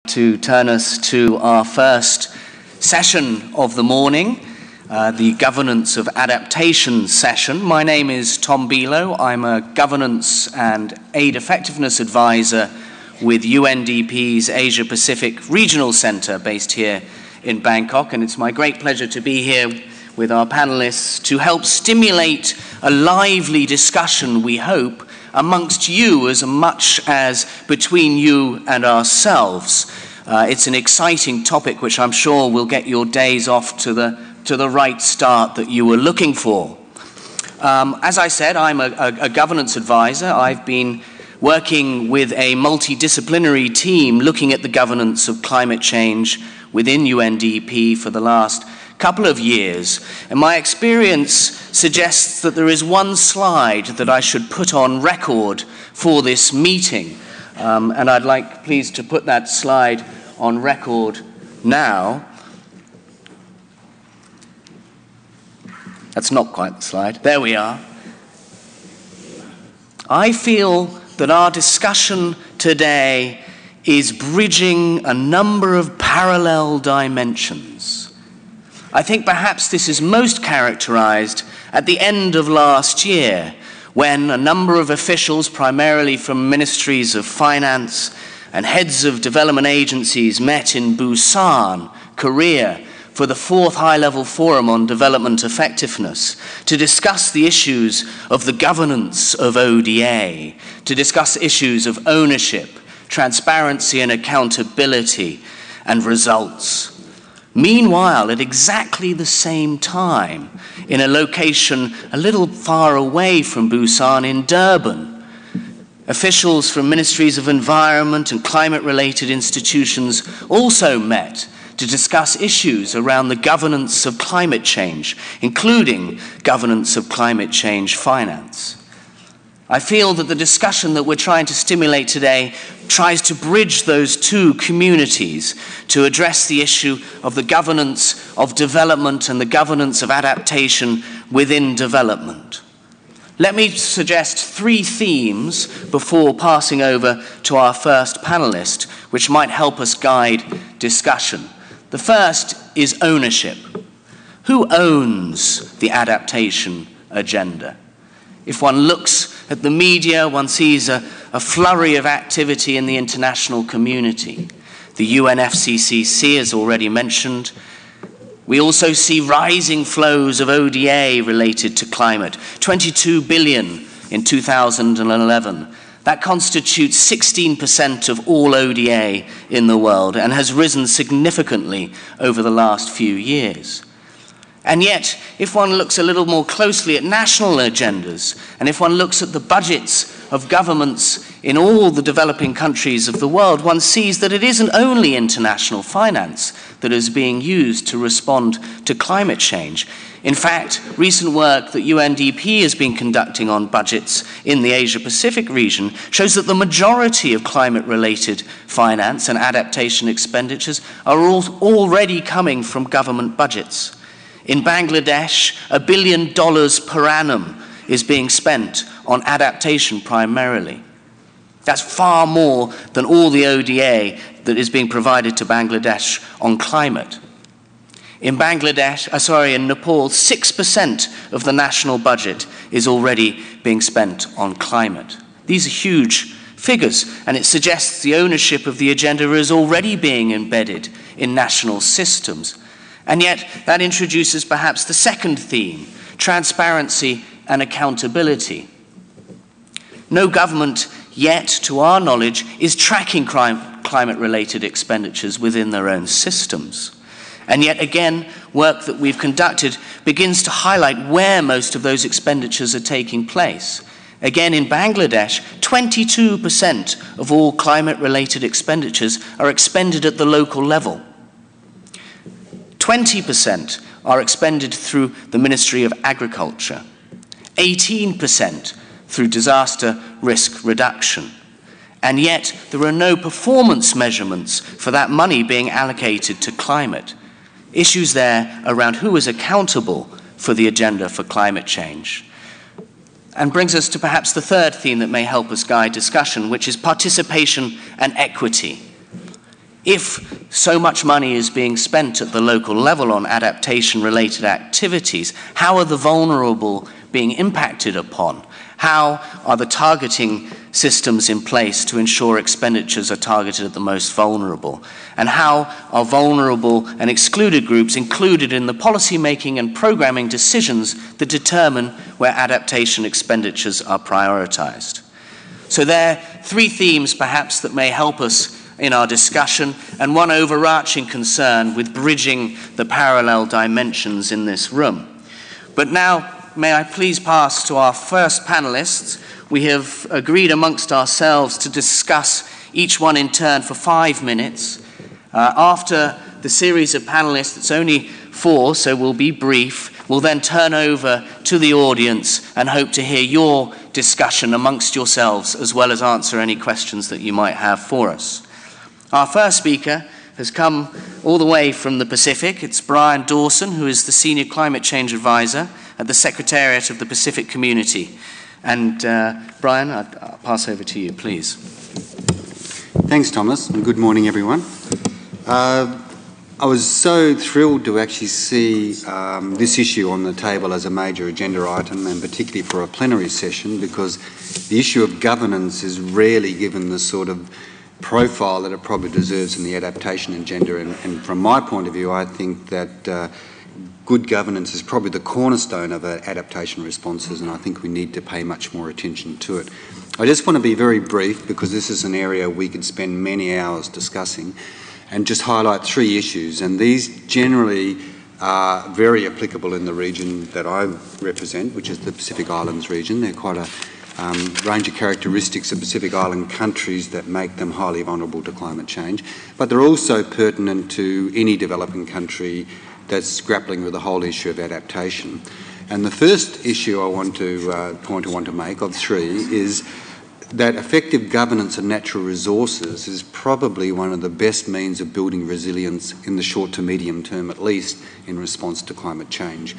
To turn us to our first session of the morning, the Governance of Adaptation session. My name is Tom Below. I'm a Governance and Aid Effectiveness Advisor with UNDP's Asia Pacific Regional Centre based here in Bangkok, and it's my great pleasure to be here with our panelists to help stimulate a lively discussion, we hope, amongst you as much as between you and ourselves. It's an exciting topic which I'm sure will get your days off to the right start that you were looking for. As I said, I'm a governance advisor. I've been working with a multidisciplinary team looking at the governance of climate change within UNDP for the last couple of years, and my experience suggests that there is one slide that I should put on record for this meeting, and I'd like please to put that slide on record now. That's not quite the slide. There we are. I feel that our discussion today is bridging a number of parallel dimensions. I think perhaps this is most characterized at the end of last year, when a number of officials, primarily from ministries of finance and heads of development agencies, met in Busan, Korea, for the 4th High-Level Forum on Development Effectiveness, to discuss the issues of the governance of ODA, to discuss issues of ownership, transparency and accountability, and results. Meanwhile, at exactly the same time, in a location a little far away from Busan in Durban, officials from ministries of environment and climate-related institutions also met to discuss issues around the governance of climate change, including governance of climate change finance. I feel that the discussion that we're trying to stimulate today tries to bridge those two communities to address the issue of the governance of development and the governance of adaptation within development. Let me suggest 3 themes before passing over to our first panelist, which might help us guide discussion. The first is ownership. Who owns the adaptation agenda? If one looks at the media, one sees a flurry of activity in the international community. The UNFCCC, as already mentioned. We also see rising flows of ODA related to climate, 22 billion in 2011. That constitutes 16% of all ODA in the world and has risen significantly over the last few years. And yet, if one looks a little more closely at national agendas, and if one looks at the budgets of governments in all the developing countries of the world, one sees that it isn't only international finance that is being used to respond to climate change. In fact, recent work that UNDP has been conducting on budgets in the Asia-Pacific region shows that the majority of climate-related finance and adaptation expenditures are already coming from government budgets. In Bangladesh, $1 billion per annum is being spent on adaptation primarily. That's far more than all the ODA that is being provided to Bangladesh on climate. In Nepal, 6% of the national budget is already being spent on climate. These are huge figures, and it suggests the ownership of the agenda is already being embedded in national systems. And yet, that introduces perhaps the second theme, transparency and accountability. No government yet, to our knowledge, is tracking climate-related expenditures within their own systems. And yet again, work that we've conducted begins to highlight where most of those expenditures are taking place. Again, in Bangladesh, 22% of all climate-related expenditures are expended at the local level. 20% are expended through the Ministry of Agriculture, 18% through disaster risk reduction. And yet, there are no performance measurements for that money being allocated to climate. Issues there around who is accountable for the agenda for climate change. And brings us to perhaps the third theme that may help us guide discussion, which is participation and equity. If so much money is being spent at the local level on adaptation-related activities, how are the vulnerable being impacted upon? How are the targeting systems in place to ensure expenditures are targeted at the most vulnerable? And how are vulnerable and excluded groups included in the policy-making and programming decisions that determine where adaptation expenditures are prioritized? So there are three themes perhaps that may help us in our discussion, and one overarching concern with bridging the parallel dimensions in this room. But now, may I please pass to our first panelists. We have agreed amongst ourselves to discuss each one in turn for 5 minutes. After the series of panelists, it's only 4, so we'll be brief. We'll then turn over to the audience and hope to hear your discussion amongst yourselves, as well as answer any questions that you might have for us. Our first speaker has come all the way from the Pacific. It's Brian Dawson, who is the Senior Climate Change Advisor at the Secretariat of the Pacific Community. And Brian, I'll pass over to you, please. Thanks, Thomas, and good morning, everyone. I was so thrilled to actually see this issue on the table as a major agenda item, and particularly for a plenary session, because the issue of governance is rarely given the sort of profile that it probably deserves in the adaptation agenda. And from my point of view, I think that good governance is probably the cornerstone of adaptation responses, and I think we need to pay much more attention to it. I just want to be very brief, because this is an area we could spend many hours discussing, and just highlight 3 issues. And these generally are very applicable in the region that I represent, which is the Pacific Islands region. They're quite a range of characteristics of Pacific Island countries that make them highly vulnerable to climate change, but they're also pertinent to any developing country that's grappling with the whole issue of adaptation. And the first issue I want to make of 3 is that effective governance of natural resources is probably one of the best means of building resilience in the short to medium term, at least in response to climate change.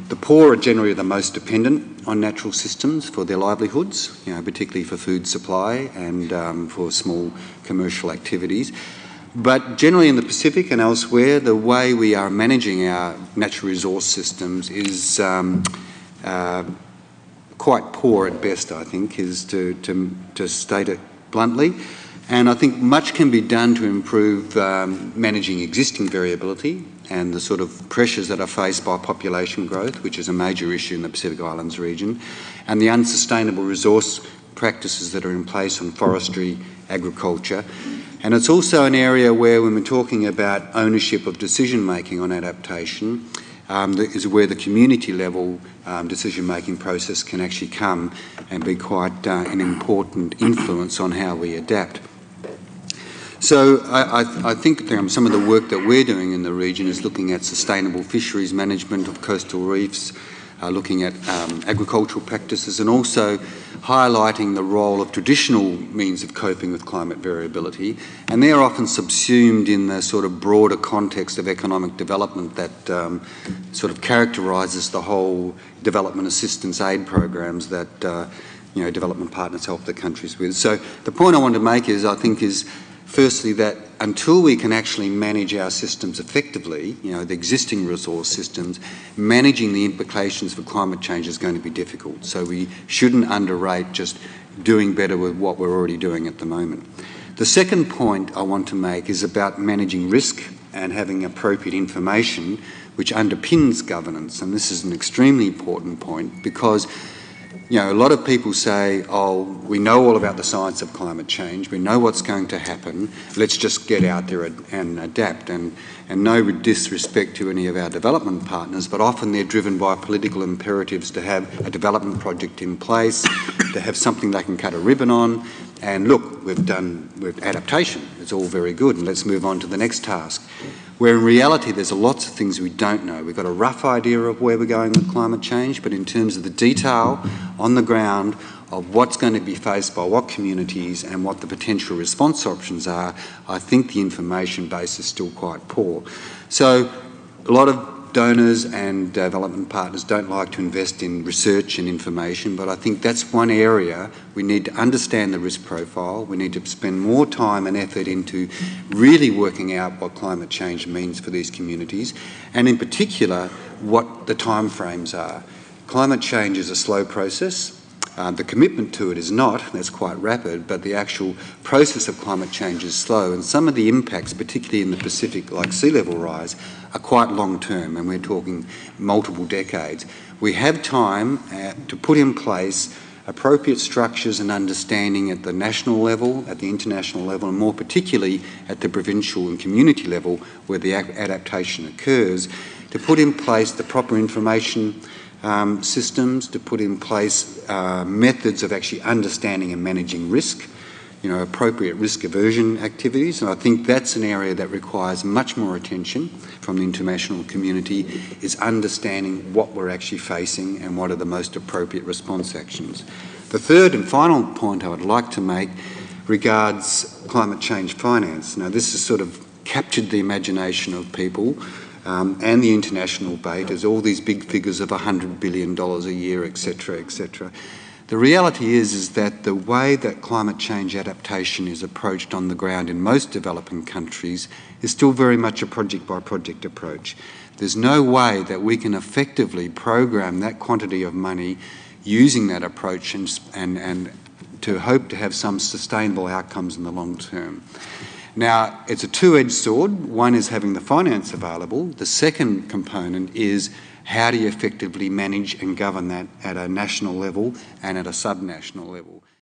The poor are generally the most dependent on natural systems for their livelihoods, particularly for food supply and for small commercial activities. But generally in the Pacific and elsewhere, the way we are managing our natural resource systems is quite poor at best, I think, is to state it bluntly. And I think much can be done to improve managing existing variability and the sort of pressures that are faced by population growth, which is a major issue in the Pacific Islands region, and the unsustainable resource practices that are in place on forestry, agriculture. And it's also an area where, when we're talking about ownership of decision-making on adaptation, is where the community level decision-making process can actually come and be quite an important influence on how we adapt. So I think some of the work that we're doing in the region is looking at sustainable fisheries management of coastal reefs, looking at agricultural practices, and also highlighting the role of traditional means of coping with climate variability. And they're often subsumed in the sort of broader context of economic development that sort of characterises the whole development assistance aid programs that development partners help the countries with. So the point I want to make is, I think, is firstly that until we can actually manage our systems effectively, the existing resource systems, managing the implications for climate change is going to be difficult. So we shouldn't underrate just doing better with what we're already doing at the moment. The second point I want to make is about managing risk and having appropriate information which underpins governance. And this is an extremely important point, because a lot of people say, oh, we know all about the science of climate change, we know what's going to happen, let's just get out there and adapt. And no disrespect to any of our development partners, but often they're driven by political imperatives to have a development project in place, to have something they can cut a ribbon on, and look, we've done with adaptation, it's all very good, and let's move on to the next task. Where in reality there's lots of things we don't know. We've got a rough idea of where we're going with climate change, but in terms of the detail on the ground of what's going to be faced by what communities and what the potential response options are, I think the information base is still quite poor. So a lot of donors and development partners don't like to invest in research and information, but I think that's one area we need to understand the risk profile. We need to spend more time and effort into really working out what climate change means for these communities, and in particular, what the timeframes are. Climate change is a slow process. The commitment to it is not, that's quite rapid, but the actual process of climate change is slow, and some of the impacts, particularly in the Pacific, like sea level rise, are quite long term, and we're talking multiple decades. We have time to put in place appropriate structures and understanding at the national level, at the international level, and more particularly at the provincial and community level where the adaptation occurs, to put in place the proper information systems, to put in place methods of actually understanding and managing risk, appropriate risk aversion activities, and I think that's an area that requires much more attention from the international community, is understanding what we're actually facing and what are the most appropriate response actions. The third and final point I would like to make regards climate change finance. Now, this has sort of captured the imagination of people and the international debate as all these big figures of $100 billion a year, etc., etc. The reality is that the way that climate change adaptation is approached on the ground in most developing countries is still very much a project-by-project approach. There's no way that we can effectively program that quantity of money using that approach and to hope to have some sustainable outcomes in the long term. Now, it's a two-edged sword. One is having the finance available. The second component is how do you effectively manage and govern that at a national level and at a subnational level.